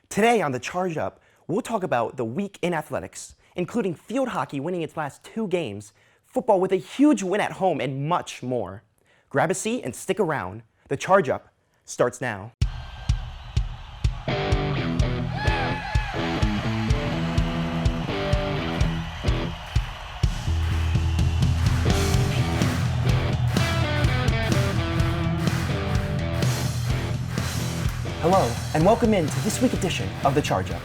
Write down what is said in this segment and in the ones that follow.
Today on the Charge Up, we'll talk about the week in athletics, including field hockey winning its last 2 games, football with a huge win at home, and much more. Grab a seat and stick around. The Charge Up starts now. Hello, and welcome into this week's edition of The Charge Up.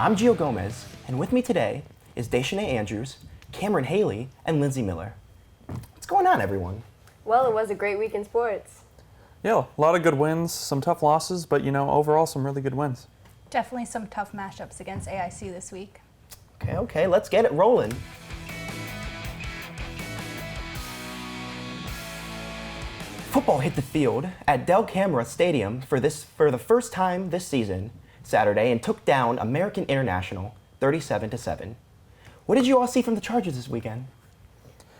I'm Gio Gomez, and with me today is Deshanae Andrews, Cameron Haley, and Lindsay Miller. What's going on, everyone? Well, it was a great week in sports. Yeah, a lot of good wins, some tough losses, but overall some really good wins. Definitely some tough matchups against AIC this week. Okay, let's get it rolling. Football hit the field at Del Camera Stadium for the first time this season, Saturday, and took down American International 37-7. What did you all see from the Chargers this weekend?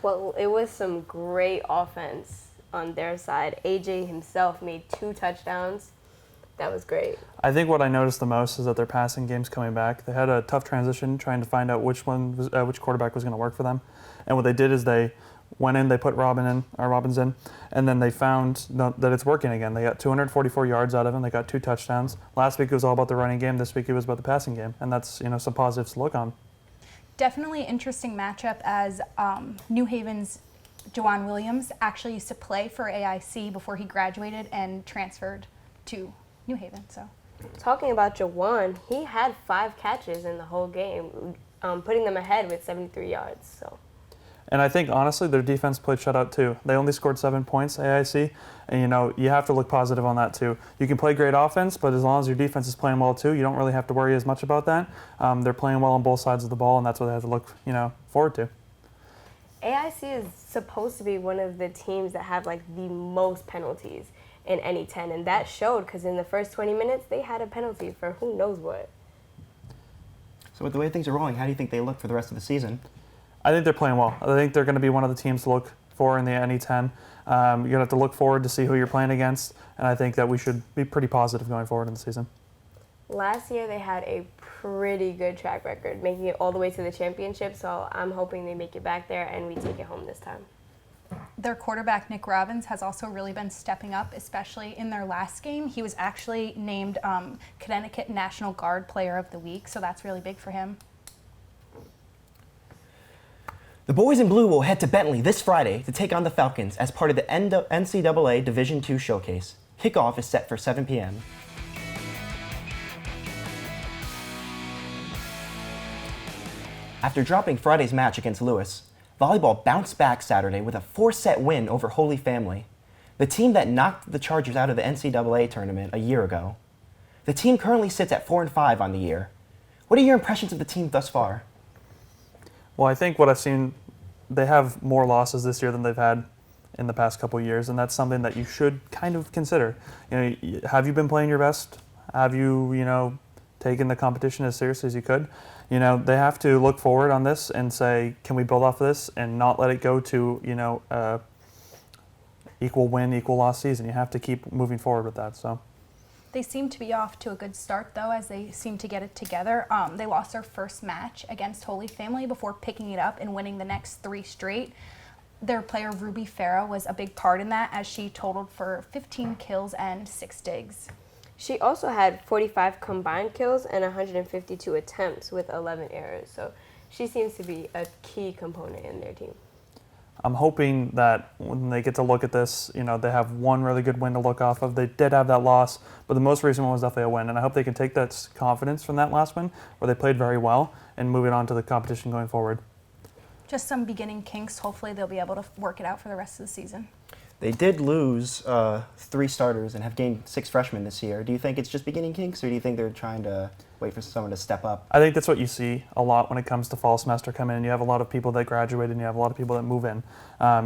Well, it was some great offense on their side. AJ himself made 2 touchdowns. That was great. I think what I noticed the most is that their passing game's coming back. They had a tough transition trying to find out which quarterback was going to work for them. And what they did is they went in, they put Robbins in, and then they found that it's working again. They got 244 yards out of him. They got 2 touchdowns. Last week it was all about the running game. This week it was about the passing game, and that's some positives to look on. Definitely interesting matchup as New Haven's Jawan Williams actually used to play for AIC before he graduated and transferred to New Haven. So, talking about Jawan, he had 5 catches in the whole game, putting them ahead with 73 yards. So. And I think, honestly, their defense played shutout, too. They only scored 7 points, AIC, and, you have to look positive on that, too. You can play great offense, but as long as your defense is playing well, too, you don't really have to worry as much about that. They're playing well on both sides of the ball, and that's what they have to look, forward to. AIC is supposed to be one of the teams that have, the most penalties in any 10, and that showed because in the first 20 minutes, they had a penalty for who knows what. So with the way things are rolling, how do you think they look for the rest of the season? I think they're playing well. I think they're going to be one of the teams to look for in the NE10. You're going to have to look forward to see who you're playing against, and I think that we should be pretty positive going forward in the season. Last year, they had a pretty good track record, making it all the way to the championship, so I'm hoping they make it back there and we take it home this time. their quarterback, Nick Robbins, has also really been stepping up, especially in their last game. He was actually named Connecticut National Guard Player of the Week, so that's really big for him. The boys in blue will head to Bentley this Friday to take on the Falcons as part of the NCAA Division II Showcase. Kickoff is set for 7 p.m. After dropping Friday's match against Lewis, volleyball bounced back Saturday with a 4-set win over Holy Family, the team that knocked the Chargers out of the NCAA tournament a year ago. The team currently sits at 4-5 on the year. What are your impressions of the team thus far? Well, I think what I've seen, they have more losses this year than they've had in the past couple of years, and that's something that you should kind of consider. Have you been playing your best? Have you, taken the competition as seriously as you could? They have to look forward on this and say, can we build off of this and not let it go to, equal win, equal loss season. You have to keep moving forward with that. So. They seem to be off to a good start, though, as they seem to get it together. They lost their first match against Holy Family before picking it up and winning the next 3 straight. Their player, Ruby Farah, was a big part in that, as she totaled for 15 kills and 6 digs. She also had 45 combined kills and 152 attempts with 11 errors. So she seems to be a key component in their team. I'm hoping that when they get to look at this, they have one really good win to look off of. They did have that loss, but the most recent one was definitely a win. And I hope they can take that confidence from that last win, where they played very well, and move it on to the competition going forward. Just some beginning kinks. Hopefully they'll be able to work it out for the rest of the season. They did lose 3 starters and have gained 6 freshmen this year. Do you think it's just beginning kinks, or do you think they're trying to wait for someone to step up? I think that's what you see a lot when it comes to fall semester coming in. You have a lot of people that graduate and you have a lot of people that move in.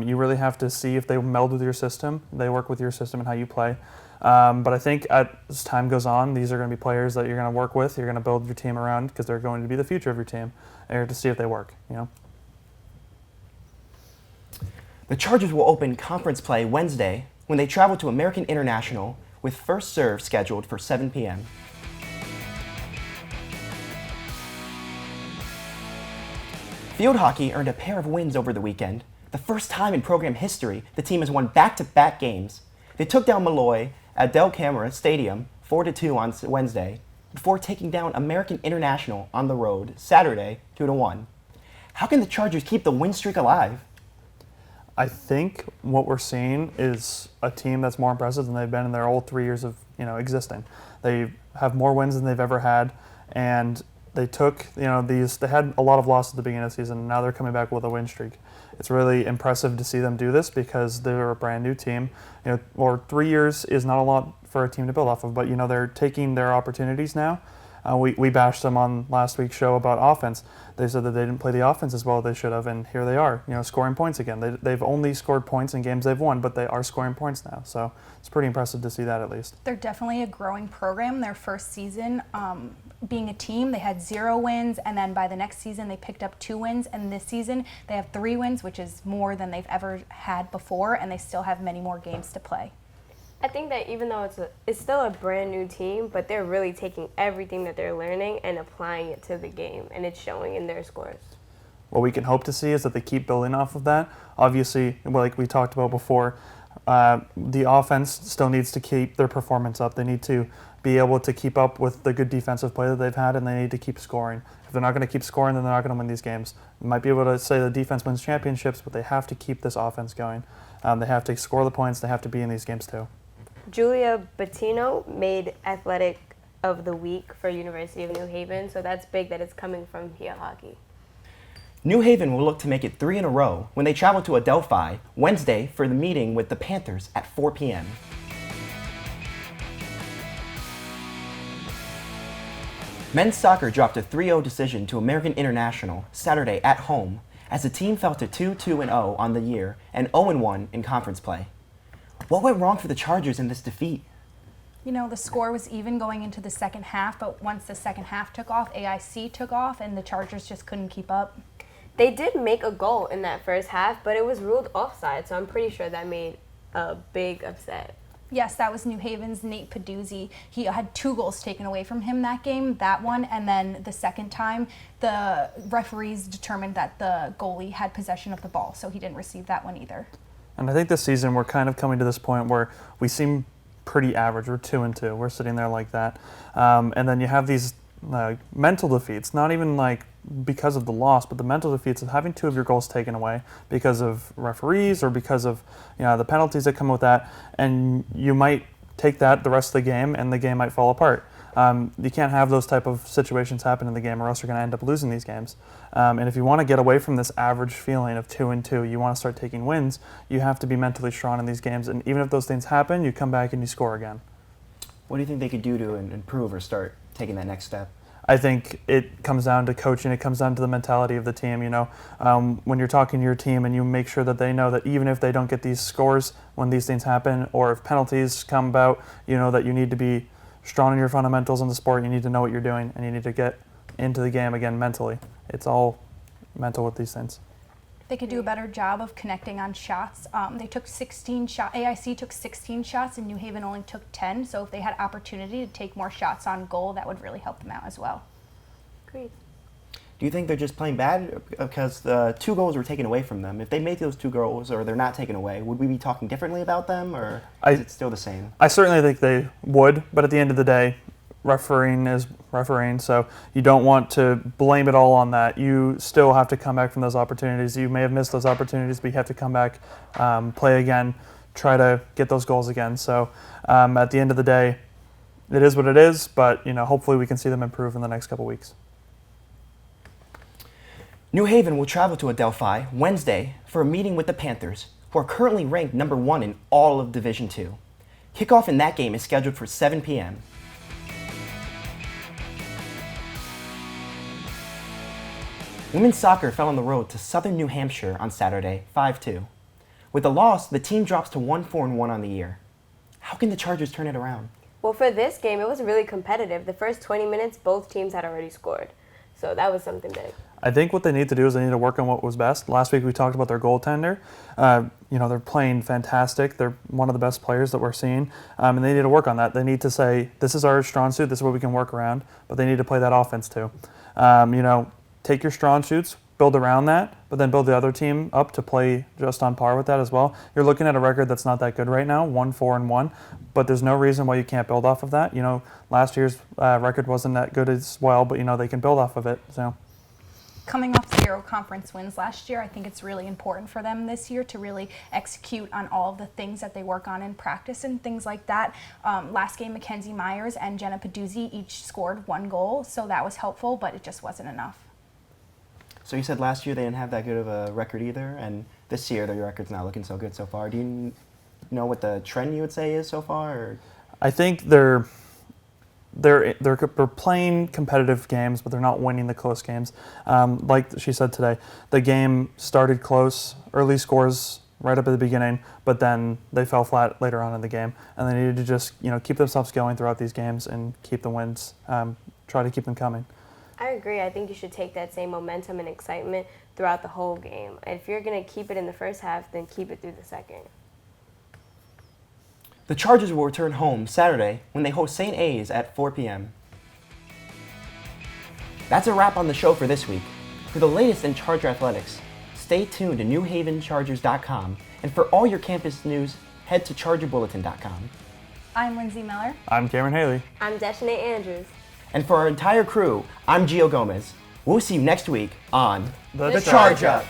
You really have to see if they meld with your system, they work with your system and how you play. But I think as time goes on, these are going to be players that you're going to work with, you're going to build your team around, because they're going to be the future of your team, and you're to see if they work. The Chargers will open conference play Wednesday when they travel to American International, with first serve scheduled for 7 p.m. Field hockey earned a pair of wins over the weekend. The first time in program history, the team has won back-to-back games. They took down Malloy at Del Camera Stadium 4-2 on Wednesday, before taking down American International on the road Saturday 2-1. How can the Chargers keep the win streak alive? I think what we're seeing is a team that's more impressive than they've been in their whole 3 years of existing. They have more wins than they've ever had, and they took they had a lot of losses at the beginning of the season, and now they're coming back with a win streak. It's really impressive to see them do this because they're a brand new team. 3 years is not a lot for a team to build off of, but they're taking their opportunities now. We bashed them on last week's show about offense. They said that they didn't play the offense as well as they should have, and here they are, scoring points again. They've only scored points in games they've won, but they are scoring points now. So it's pretty impressive to see that at least. They're definitely a growing program. Their first season being a team, they had 0 wins, and then by the next season they picked up 2 wins, and this season they have 3 wins, which is more than they've ever had before, and they still have many more games to play. I think that even though it's still a brand new team, but they're really taking everything that they're learning and applying it to the game, and it's showing in their scores. What we can hope to see is that they keep building off of that. Obviously, like we talked about before, the offense still needs to keep their performance up. They need to be able to keep up with the good defensive play that they've had, and they need to keep scoring. If they're not going to keep scoring, then they're not going to win these games. You might be able to say the defense wins championships, but they have to keep this offense going. They have to score the points. They have to be in these games too. Julia Bettino made Athletic of the Week for University of New Haven, so that's big that it's coming from field hockey. New Haven will look to make it 3 in a row when they travel to Adelphi Wednesday for the meeting with the Panthers at 4 p.m. Men's soccer dropped a 3-0 decision to American International Saturday at home as the team fell to 2-2-0 on the year and 0-1 in conference play. What went wrong for the Chargers in this defeat? The score was even going into the second half, but once the second half took off, AIC took off, and the Chargers just couldn't keep up. They did make a goal in that first half, but it was ruled offside, so I'm pretty sure that made a big upset. Yes, that was New Haven's Nate Peduzzi. He had 2 goals taken away from him that game, that one, and then the second time, the referees determined that the goalie had possession of the ball, so he didn't receive that one either. And I think this season we're kind of coming to this point where we seem pretty average. We're 2-2. We're sitting there like that. And then you have these mental defeats, not even like because of the loss, but the mental defeats of having 2 of your goals taken away because of referees or because of the penalties that come with that. And you might take that the rest of the game and the game might fall apart. You can't have those type of situations happen in the game or else you're going to end up losing these games. And if you want to get away from this average feeling of 2-2, you want to start taking wins, you have to be mentally strong in these games. And even if those things happen, you come back and you score again. What do you think they could do to improve or start taking that next step? I think it comes down to coaching. It comes down to the mentality of the team. When you're talking to your team and you make sure that they know that even if they don't get these scores when these things happen or if penalties come about, that you need to be strong in your fundamentals in the sport. You need to know what you're doing, and you need to get into the game again mentally. It's all mental with these things. They could do a better job of connecting on shots. They took 16 shots. AIC took 16 shots, and New Haven only took 10. So if they had opportunity to take more shots on goal, that would really help them out as well. Great. Do you think they're just playing bad because the 2 goals were taken away from them? If they make those 2 goals or they're not taken away, would we be talking differently about them, or is it still the same? I certainly think they would, but at the end of the day, refereeing is refereeing, so you don't want to blame it all on that. You still have to come back from those opportunities. You may have missed those opportunities, but you have to come back, play again, try to get those goals again. So at the end of the day, it is what it is, but hopefully we can see them improve in the next couple weeks. New Haven will travel to Adelphi Wednesday for a meeting with the Panthers, who are currently ranked number 1 in all of Division II. Kickoff in that game is scheduled for 7 p.m. Women's soccer fell on the road to Southern New Hampshire on Saturday, 5-2. With the loss, the team drops to 1-4-1 on the year. How can the Chargers turn it around? Well, for this game, it was really competitive. The first 20 minutes, both teams had already scored. So that was something big. I think what they need to do is they need to work on what was best. Last week we talked about their goaltender. They're playing fantastic. They're one of the best players that we're seeing, and they need to work on that. They need to say, this is our strong suit, this is what we can work around, but they need to play that offense too. Take your strong suits, build around that, but then build the other team up to play just on par with that as well. You're looking at a record that's not that good right now, 1-4-1, but there's no reason why you can't build off of that. Last year's record wasn't that good as well, but they can build off of it. So. Coming off 0 conference wins last year, I think it's really important for them this year to really execute on all of the things that they work on in practice and things like that. Last game, Mackenzie Myers and Jenna Paduzzi each scored 1 goal, so that was helpful, but it just wasn't enough. So you said last year they didn't have that good of a record either, and this year their record's not looking so good so far. Do you know what the trend you would say is so far? Or? I think they're playing competitive games, but they're not winning the close games. Like she said today, the game started close, early scores right up at the beginning, but then they fell flat later on in the game, and they needed to just keep themselves going throughout these games and keep the wins, try to keep them coming. I agree. I think you should take that same momentum and excitement throughout the whole game. And if you're going to keep it in the first half, then keep it through the second. The Chargers will return home Saturday when they host St. A's at 4 p.m. That's a wrap on the show for this week. For the latest in Charger athletics, stay tuned to NewHavenChargers.com, and for all your campus news, head to ChargerBulletin.com. I'm Lindsay Miller. I'm Cameron Haley. I'm Deshanay Andrews. And for our entire crew, I'm Gio Gomez. We'll see you next week on The Charge Up.